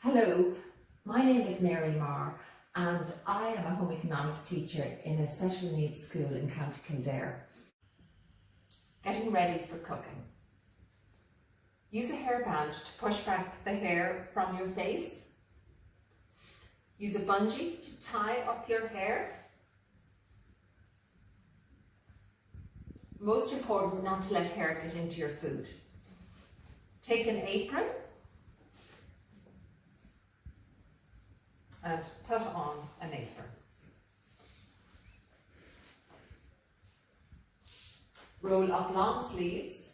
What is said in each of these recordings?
Hello, my name is Mary Marr and I am a home economics teacher in a special needs school in County Kildare. Getting ready for cooking. Use a hairband to push back the hair from your face. Use a bungee to tie up your hair. Most important, not to let hair get into your food. Take an apron and put on an apron. Roll up long sleeves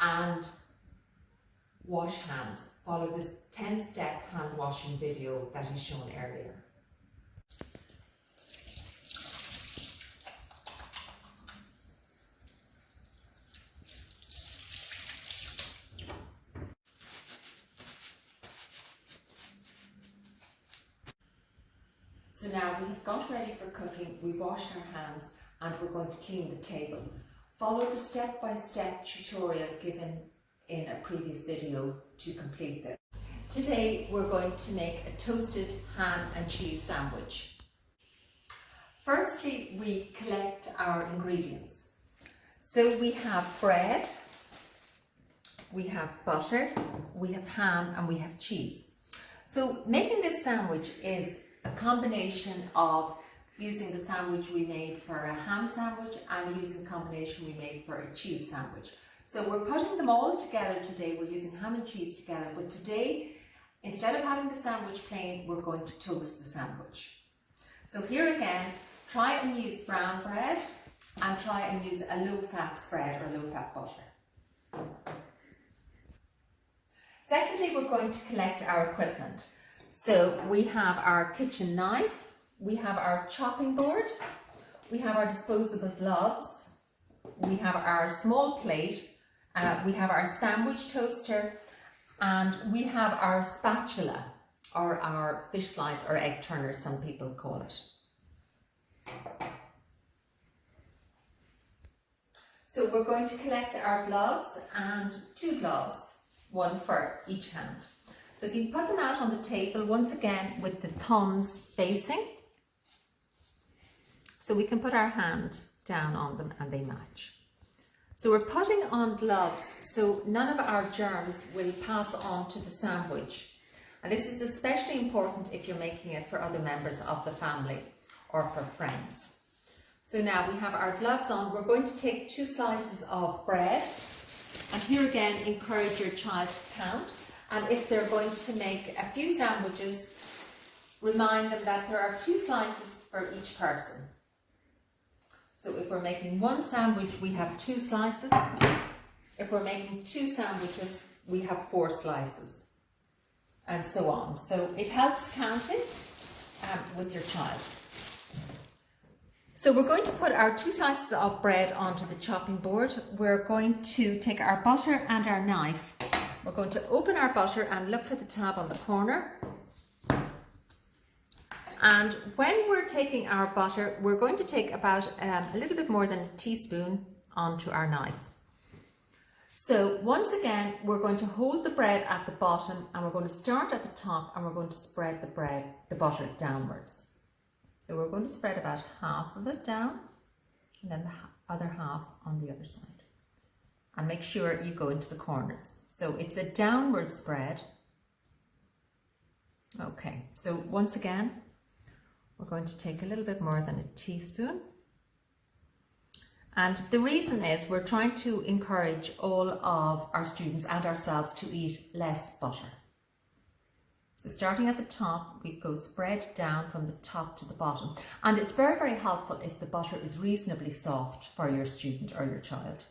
and wash hands. Follow this 10-step hand washing video that is shown earlier. So now we have got ready for cooking, we've washed our hands and we're going to clean the table. Follow the step-by-step tutorial given in a previous video to complete this. Today we're going to make a toasted ham and cheese sandwich. Firstly, we collect our ingredients. So we have bread, we have butter, we have ham and we have cheese. So making this sandwich is a combination of using the sandwich we made for a ham sandwich and using the combination we made for a cheese sandwich. So we're putting them all together today. We're using ham and cheese together, but today, instead of having the sandwich plain, we're going to toast the sandwich. So here again, try and use brown bread and try and use a low-fat spread or low-fat butter. Secondly, we're going to collect our equipment. So we have our kitchen knife, we have our chopping board, we have our disposable gloves, we have our small plate, we have our sandwich toaster, and we have our spatula, or our fish slice or egg turner, some people call it. So we're going to collect our gloves and 2 gloves, one for each hand. So if you put them out on the table, once again with the thumbs facing, so we can put our hand down on them and they match. So we're putting on gloves so none of our germs will pass on to the sandwich. And this is especially important if you're making it for other members of the family or for friends. So now we have our gloves on. We're going to take 2 slices of bread, and here again encourage your child to count. And if they're going to make a few sandwiches, remind them that there are 2 slices for each person. So if we're making 1 sandwich, we have 2 slices. If we're making 2 sandwiches, we have 4 slices, and so on. So it helps counting with your child. So we're going to put our 2 slices of bread onto the chopping board. We're going to take our butter and our knife. We're going to open our butter and look for the tab on the corner. And when we're taking our butter, we're going to take about a little bit more than a teaspoon onto our knife. So once again, we're going to hold the bread at the bottom and we're going to start at the top and we're going to spread the butter downwards. So we're going to spread about half of it down and then the other half on the other side. And make sure you go into the corners. So it's a downward spread. Okay, so once again, we're going to take a little bit more than a teaspoon. And the reason is we're trying to encourage all of our students and ourselves to eat less butter. So starting at the top, we go spread down from the top to the bottom. And it's very, very helpful if the butter is reasonably soft for your student or your child.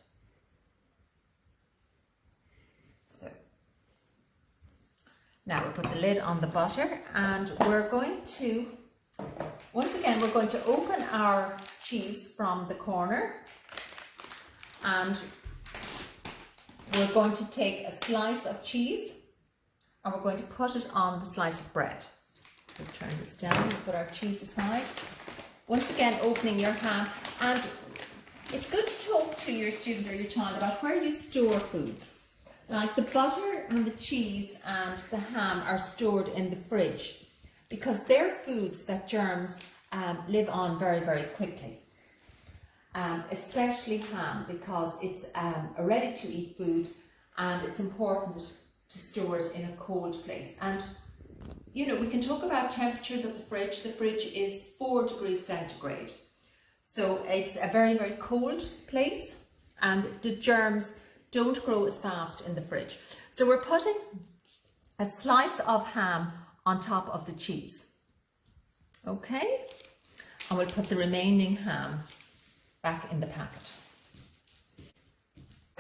Now we'll put the lid on the butter and we're going to, once again, we're going to open our cheese from the corner and we're going to take a slice of cheese and we're going to put it on the slice of bread. We'll turn this down and put our cheese aside. Once again, opening your hand, and it's good to talk to your student or your child about where you store foods. Like the butter and the cheese and the ham are stored in the fridge because they're foods that germs live on very, very quickly. Especially ham, because it's a ready-to-eat food and it's important to store it in a cold place. And you know, we can talk about temperatures of the fridge. The fridge is 4 degrees centigrade. So it's a very, very cold place and the germs don't grow as fast in the fridge. So we're putting a slice of ham on top of the cheese. Okay? And we'll put the remaining ham back in the packet.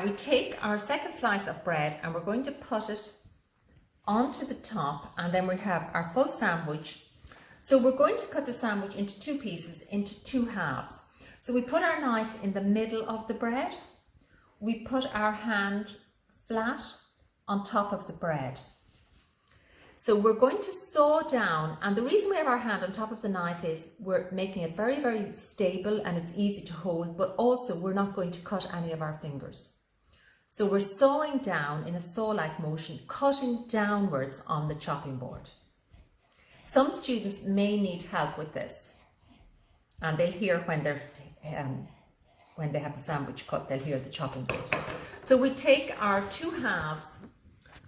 We take our second slice of bread and we're going to put it onto the top, and then we have our full sandwich. So we're going to cut the sandwich into 2 pieces, into 2 halves. So we put our knife in the middle of the bread. We put our hand flat on top of the bread. So we're going to saw down, and the reason we have our hand on top of the knife is we're making it very, very stable and it's easy to hold, but also we're not going to cut any of our fingers. So we're sawing down in a saw-like motion, cutting downwards on the chopping board. Some students may need help with this, and they'll hear when they have the sandwich cut, they'll hear the chopping board. So we take our 2 halves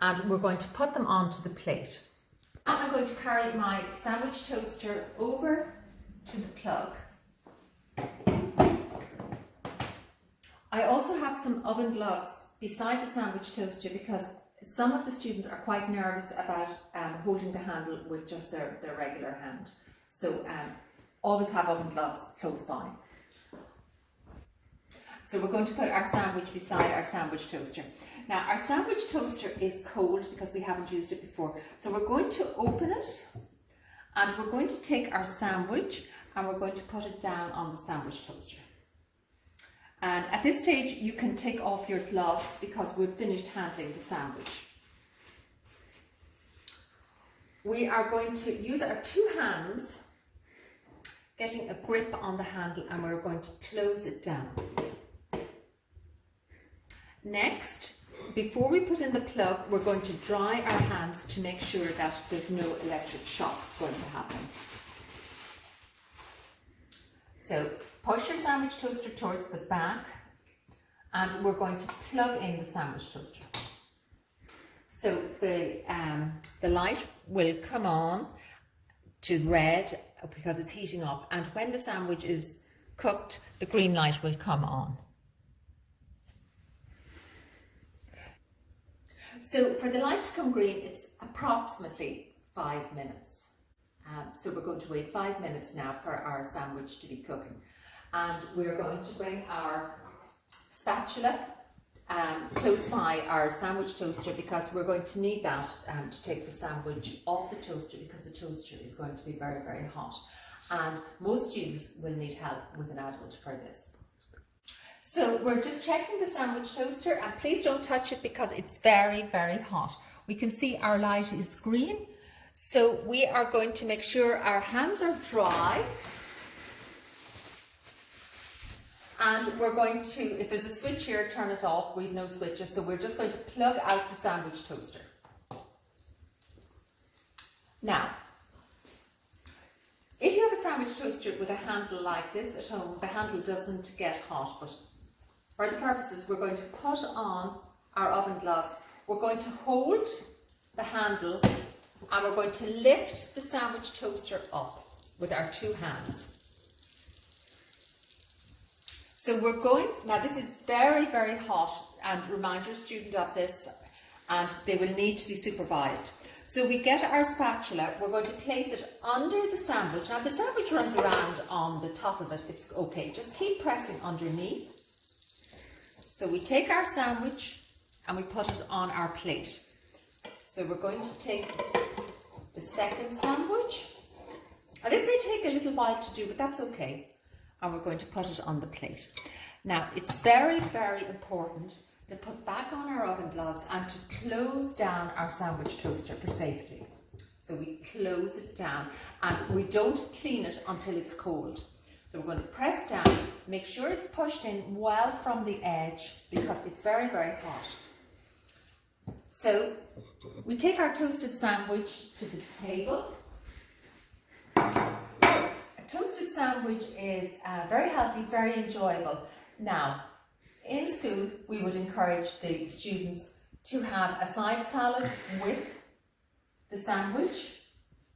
and we're going to put them onto the plate. Now I'm going to carry my sandwich toaster over to the plug. I also have some oven gloves beside the sandwich toaster because some of the students are quite nervous about holding the handle with just their regular hand. So always have oven gloves close by. So we're going to put our sandwich beside our sandwich toaster. Now our sandwich toaster is cold because we haven't used it before. So we're going to open it and we're going to take our sandwich and we're going to put it down on the sandwich toaster. And at this stage you can take off your gloves because we've finished handling the sandwich. We are going to use our 2 hands, getting a grip on the handle, and we're going to close it down. Next, before we put in the plug, we're going to dry our hands to make sure that there's no electric shocks going to happen. So push your sandwich toaster towards the back and we're going to plug in the sandwich toaster. So the light will come on to red because it's heating up, and when the sandwich is cooked, the green light will come on. So for the light to come green, it's approximately 5 minutes. So we're going to wait 5 minutes now for our sandwich to be cooking. And we're going to bring our spatula close by our sandwich toaster because we're going to need that to take the sandwich off the toaster because the toaster is going to be very, very hot. And most students will need help with an adult for this. So we're just checking the sandwich toaster, and please don't touch it because it's very, very hot. We can see our light is green. So we are going to make sure our hands are dry. And we're going to, if there's a switch here, turn it off. We've no switches, so we're just going to plug out the sandwich toaster. Now, if you have a sandwich toaster with a handle like this at home, the handle doesn't get hot, but for the purposes, we're going to put on our oven gloves. We're going to hold the handle and we're going to lift the sandwich toaster up with our 2 hands. So we're going, now this is very, very hot, and remind your student of this, and they will need to be supervised. So we get our spatula, we're going to place it under the sandwich. Now if the sandwich runs around on the top of it, it's okay, just keep pressing underneath. So we take our sandwich and we put it on our plate. So we're going to take the second sandwich, and this may take a little while to do, but that's okay. And we're going to put it on the plate. Now, it's very, very important to put back on our oven gloves and to close down our sandwich toaster for safety. So we close it down and we don't clean it until it's cold. So we're going to press down, make sure it's pushed in well from the edge because it's very, very hot. So we take our toasted sandwich to the table. So a toasted sandwich is very healthy, very enjoyable. Now, in school, we would encourage the students to have a side salad with the sandwich.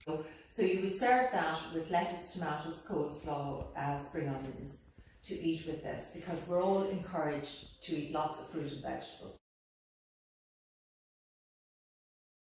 So you would serve that with lettuce, tomatoes, coleslaw, spring onions to eat with this, because we're all encouraged to eat lots of fruit and vegetables.